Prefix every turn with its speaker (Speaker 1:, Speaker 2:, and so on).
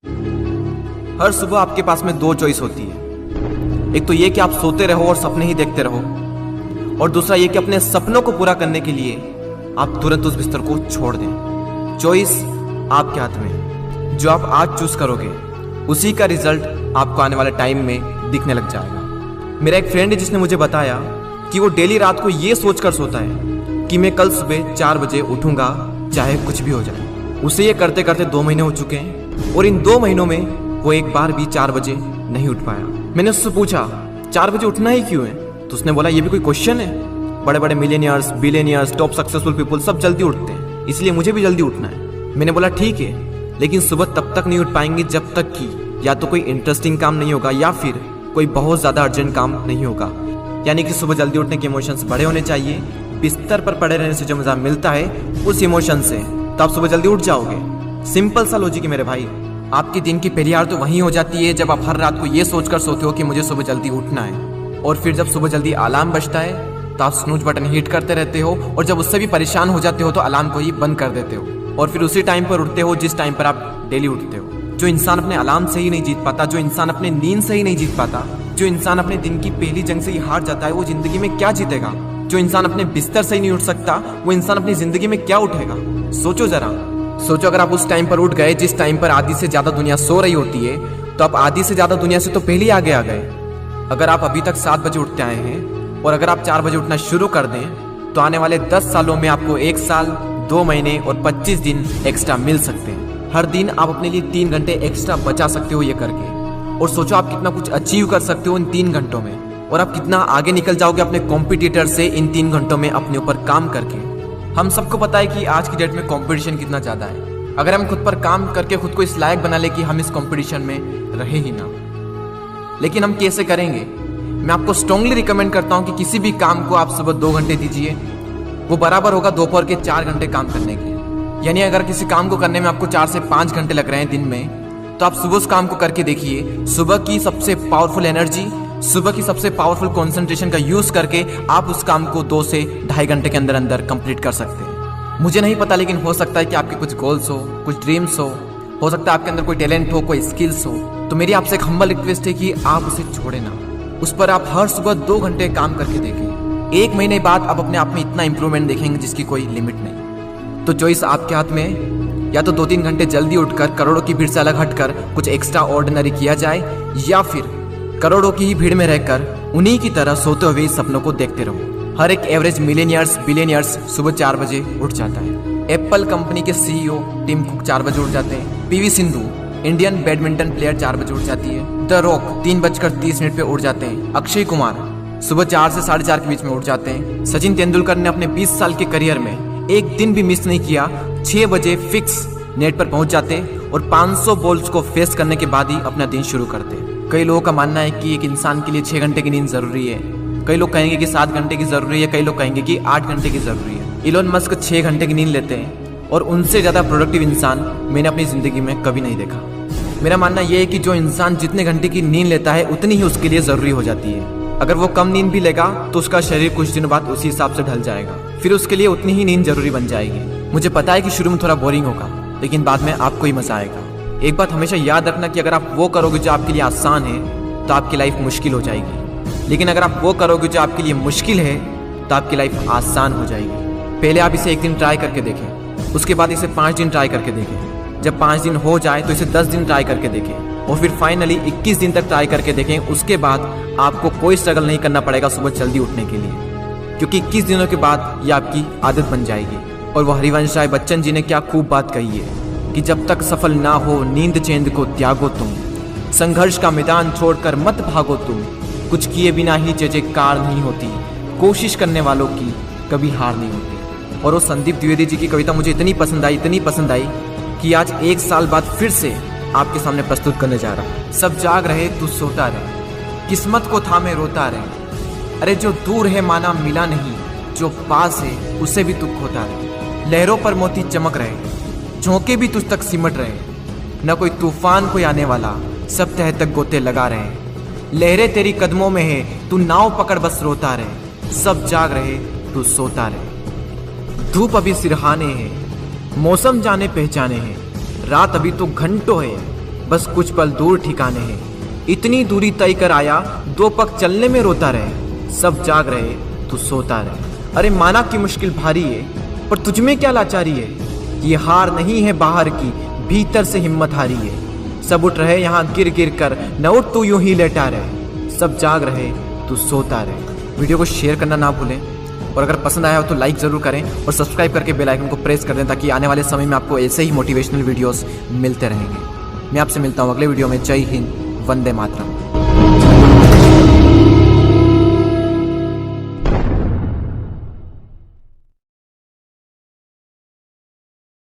Speaker 1: हर सुबह आपके पास में दो चॉइस होती है। एक तो ये कि आप सोते रहो और सपने ही देखते रहो, और दूसरा ये कि अपने सपनों को पूरा करने के लिए आप तुरंत उस बिस्तर को छोड़ दें। चॉइस आपके हाथ में। जो आप आज चूज करोगे उसी का रिजल्ट आपको आने वाले टाइम में दिखने लग जाएगा। मेरा एक फ्रेंड है जिसने मुझे बताया कि वो डेली रात को ये सोचकर सोता है कि मैं कल सुबह 4 बजे उठूंगा चाहे कुछ भी हो जाए। उसे ये करते करते 2 महीने हो चुके हैं और इन 2 महीनों में वो एक बार भी 4 बजे नहीं उठ पाया। मैंने उससे पूछा 4 बजे उठना ही क्यों है, तो उसने बोला ये भी कोई क्वेश्चन है। बड़े बड़े millionaires, billionaires, top successful people सब जल्दी उठते हैं, इसलिए मुझे भी जल्दी उठना है। मैंने बोला ठीक है, लेकिन सुबह तब तक नहीं उठ पाएंगे जब तक कि या तो कोई इंटरेस्टिंग काम नहीं होगा या फिर कोई बहुत ज्यादा अर्जेंट काम नहीं होगा। यानी कि सुबह जल्दी उठने के इमोशंस बड़े होने चाहिए। बिस्तर पर पड़े रहने से जो मजा मिलता है उस इमोशन से, तो आप सुबह जल्दी उठ जाओगे। सिंपल सा लॉजिक है मेरे भाई। आपकी दिन की पहली हार तो वहीं हो जाती है जब आप हर रात को ये सोचकर सोते हो कि मुझे सुबह जल्दी उठना है, और फिर जब सुबह जल्दी अलार्म बजता है तो आप स्नूज बटन हिट करते रहते हो, और जब उससे भी परेशान हो जाते हो तो अलार्म को ही बंद कर देते हो, और फिर उसी टाइम पर उठते हो जिस टाइम पर आप डेली उठते हो। जो इंसान अपने अलार्म से ही नहीं जीत पाता, जो इंसान अपने नींद से ही नहीं जीत पाता, जो इंसान अपने दिन की पहली जंग से ही हार जाता है, वो जिंदगी में क्या जीतेगा। जो इंसान अपने बिस्तर से ही नहीं उठ सकता, वो इंसान अपनी जिंदगी में क्या उठेगा। सोचो जरा, सोचो अगर आप उस टाइम पर उठ गए जिस टाइम पर आधी से ज्यादा दुनिया सो रही होती है, तो आप आधी से ज्यादा दुनिया से तो पहले ही आगे आ गए। अगर आप अभी तक 7 बजे उठते आए हैं और अगर आप 4 बजे उठना शुरू कर दें तो आने वाले 10 सालों में आपको 1 साल, 2 महीने और 25 दिन एक्स्ट्रा मिल सकते हैं। हर दिन आप अपने लिए 3 घंटे एक्स्ट्रा बचा सकते हो ये करके, और सोचो आप कितना कुछ अचीव कर सकते हो इन 3 घंटों में, और आप कितना आगे निकल जाओगे अपने कॉम्पिटिटर से इन 3 घंटों में अपने ऊपर काम करके। हम सबको पता है कि आज की डेट में कंपटीशन कितना ज्यादा है। अगर हम खुद पर काम करके खुद को इस लायक बना ले कि हम इस कंपटीशन में रहे ही ना, लेकिन हम कैसे करेंगे? मैं आपको स्ट्रांगली रिकमेंड करता हूं कि किसी भी काम को आप सुबह 2 घंटे दीजिए, वो बराबर होगा दोपहर के 4 घंटे काम करने के। यानी अगर किसी काम को करने में आपको 4 से 5 घंटे लग रहे हैं दिन में, तो आप सुबह उस काम को करके देखिए। सुबह की सबसे पावरफुल एनर्जी, सुबह की सबसे पावरफुल कंसंट्रेशन का यूज करके आप उस काम को 2 से 2.5 घंटे के अंदर अंदर कंप्लीट कर सकते हैं। मुझे नहीं पता, लेकिन हो सकता है कि आपके कुछ गोल्स हो, कुछ ड्रीम्स हो सकता है आपके अंदर कोई टैलेंट हो, कोई स्किल्स हो। तो मेरी आपसे एक हम्बल रिक्वेस्ट है कि आप उसे छोड़े ना, उस पर आप हर सुबह 2 घंटे काम करके देखें। 1 महीने बाद आप अपने आप में इतना इंप्रूवमेंट देखेंगे जिसकी कोई लिमिट नहीं। तो चॉइस आपके हाथ में है, या तो 2-3 घंटे जल्दी उठकर करोड़ों की भीड़ से अलग हटकर कुछ एक्स्ट्रा ऑर्डिनरी किया जाए, या फिर करोड़ों की ही भीड़ में रहकर उन्हीं की तरह सोते हुए सपनों को देखते रहो। हर एक एवरेज मिलियनियर्स, बिलियनियर्स सुबह 4 बजे उठ जाता है। एप्पल कंपनी के सीईओ टिम कुक 4 बजे उठ जाते हैं। PV Sindhu Indian badminton player 4 बजे उठ जाती है। द रॉक 3:30 पे उठ जाते हैं। अक्षय कुमार सुबह 4 से 4:30 के बीच में उठ जाते हैं। सचिन तेंदुलकर ने अपने 20 साल के करियर में एक दिन भी मिस नहीं किया, 6 बजे फिक्स नेट पर पहुंच जाते और 500 बॉल्स को फेस करने के बाद ही अपना दिन शुरू करते। कई लोगों का मानना है कि एक इंसान के लिए 6 घंटे की नींद जरूरी है, कई लोग कहेंगे कि 7 घंटे की जरूरी है, कई लोग कहेंगे कि 8 घंटे की जरूरी है। इलोन मस्क 6 घंटे की नींद लेते हैं, और उनसे ज्यादा प्रोडक्टिव इंसान मैंने अपनी जिंदगी में कभी नहीं देखा। मेरा मानना यह है कि जो इंसान जितने घंटे की नींद लेता है उतनी ही उसके लिए जरूरी हो जाती है। अगर वो कम नींद भी लेगा तो उसका शरीर कुछ दिनों बाद उसी हिसाब से ढल जाएगा, फिर उसके लिए उतनी ही नींद जरूरी बन जाएगी। मुझे पता है कि शुरू में थोड़ा बोरिंग होगा, लेकिन बाद में आपको ही मजा आएगा। एक बात हमेशा याद रखना कि अगर आप वो करोगे जो आपके लिए आसान है तो आपकी लाइफ मुश्किल हो जाएगी, लेकिन अगर आप वो करोगे जो आपके लिए मुश्किल है तो आपकी लाइफ आसान हो जाएगी। पहले आप इसे 1 दिन ट्राई करके देखें, उसके बाद इसे 5 दिन ट्राई करके देखें। जब 5 दिन हो जाए तो इसे 10 दिन ट्राई करके देखें, और फिर फाइनली 21 दिन तक ट्राई करके देखें। उसके बाद आपको कोई स्ट्रगल नहीं करना पड़ेगा सुबह जल्दी उठने के लिए, क्योंकि 21 दिनों के बाद ये आपकी आदत बन जाएगी। और वो हरिवंश राय बच्चन जी ने क्या खूब बात कही है कि जब तक सफल ना हो नींद चैंद को त्यागो तुम, संघर्ष का मैदान छोड़कर मत भागो तुम, कुछ किए बिना ही जय जयकार नहीं होती, कोशिश करने वालों की कभी हार नहीं होती। और वो संदीप द्विवेदी जी की कविता मुझे इतनी पसंद आई कि आज 1 साल बाद फिर से आपके सामने प्रस्तुत करने जा रहा हूँ। सब जाग रहे तू सोता रहे, किस्मत को थामे रोता रहे, अरे जो दूर है माना मिला नहीं, जो पास है उसे भी तू खोता रहे। लहरों पर मोती चमक रहे, झोंके भी तुझ तक सिमट रहे, न कोई तूफान कोई आने वाला, सब तह तक गोते लगा रहे। लहरें तेरी कदमों में है, तू नाव पकड़ बस रोता रहे, सब जाग रहे तू सोता रहे। धूप अभी सिरहाने है, मौसम जाने पहचाने हैं, रात अभी तो घंटों है, बस कुछ पल दूर ठिकाने हैं, इतनी दूरी तय कर आया, 2 पग चलने में रोता रहे। सब जाग रहे, तू सोता रहे। अरे माना की मुश्किल भारी है, पर तुझमें क्या लाचारी है। ये हार नहीं है बाहर की, भीतर से हिम्मत हारी है। सब उठ रहे यहाँ गिर गिर कर, न उठ तू यूं ही लेटा रहे। सब जाग रहे, तू सोता रहे। वीडियो को शेयर करना ना भूलें, और अगर पसंद आया हो तो लाइक ज़रूर करें और सब्सक्राइब करके बेल आइकन को प्रेस कर दें, ताकि आने वाले समय में आपको ऐसे ही मोटिवेशनल वीडियोस मिलते रहेंगे। मैं आपसे मिलता हूँ अगले वीडियो में। जय हिंद, वंदे मातरम।